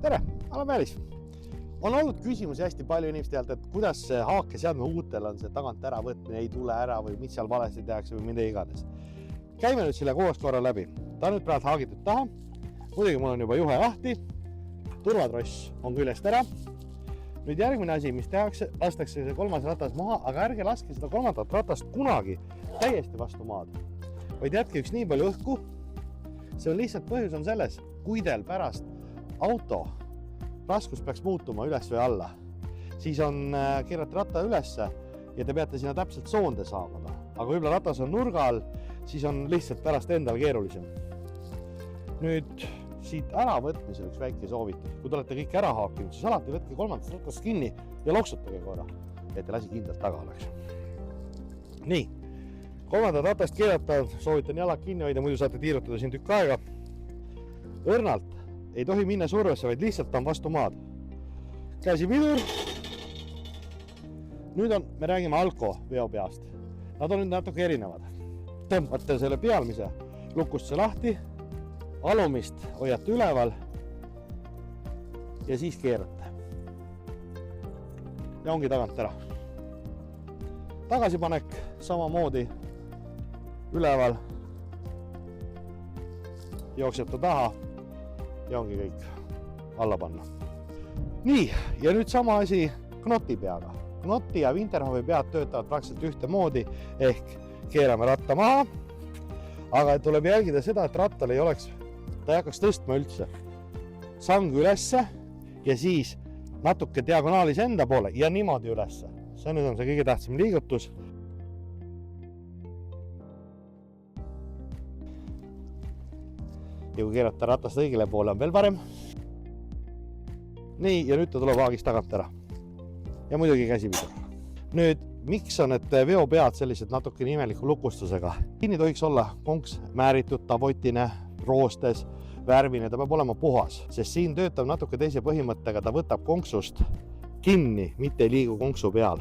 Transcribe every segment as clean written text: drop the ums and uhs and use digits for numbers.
Tere, olen Meelis. On olnud küsimusi hästi palju inimestelt, et kuidas see haakeseadme uutel on see tagant äravõtmine, ei tule ära või mis seal valesti tehakse või mida iganes. Käime nüüd selle koos korra läbi. Ta on nüüd praegu haagitud taha. Muidugi mul on juba juhe lahti. Turvatross on küljest ära. Nüüd järgmine asi, mis tehakse, lastakse see kolmas ratas maha, aga ärge laske seda kolmandat ratast kunagi täiesti vastu maad. Vaid jätke üks nii palju õhku. See on lihtsalt põhjus on selles, kui teil pärast auto raskus peaks muutuma üles või alla, siis on keerata ratta ülesse ja te peate sinna täpselt soonde saamada. Aga võib-olla ratas on nurga all, siis on lihtsalt pärast endal keerulisem. Nüüd siit äravõtmisel üks väike soovitus. Kui te olete kõik ära haakinud, siis alati võtke kolmandast ratast kinni ja loksutage korra, et te lasi kindlalt taga oleks. Nii, kolmandat ratast keerata, soovitan jalad kinni hoida, muidu saate tiirutada siin tükk aega. Õrnalt ei tohi minna survesse, vaid lihtsalt on vastu maad. Käsi pidur. Nüüd me räägime alko veopeast. Nad on nüüd natuke erinevad. Tõmbate selle pealmise lukusse lahti, alumist hoiate üleval ja siis keerate. Ja ongi tagant ära. Tagasipanek samamoodi üleval. Jooksete taha. Ja ongi kõik alla panna. Nii, ja nüüd sama asi knoti peaga. Knoti ja Winterhofi pead töötavad praktiliselt ühte moodi, ehk keerame ratta maha, aga tuleb jälgida seda, et rattal ei oleks, ta ei hakkaks tõstma üldse. Sang ülesse ja siis natuke diagonaalis enda poole ja niimoodi ülesse. See nüüd on see kõige tähtsam liigutus. Ja kui keerata ratast õigele poole on veel parem. Nii, ja nüüd ta tuleb haagist tagant ära. Ja muidugi käsipidur. Nüüd, miks on need veopead sellised natuke imeliku lukustusega? Siin ei tohiks olla konks määritud, tabotine, roostes, värvine, ta peab olema puhas, sest siin töötab natuke teise põhimõttega, ta võtab konksust kinni, mitte ei liigu konksu peal.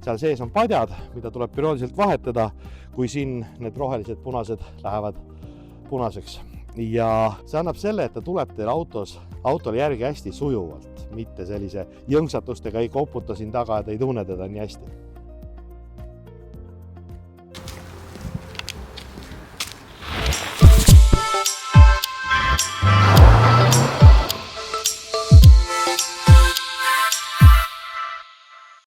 Seal sees on padjad, mida tuleb perioodiliselt vahetada, kui siin need rohelised punased lähevad punaseks. Ja see annab selle, et ta tuleb teil autole järgi hästi sujuvalt, mitte sellise jõnksatustega ei koputa siin taga, et ei tunne teda nii hästi.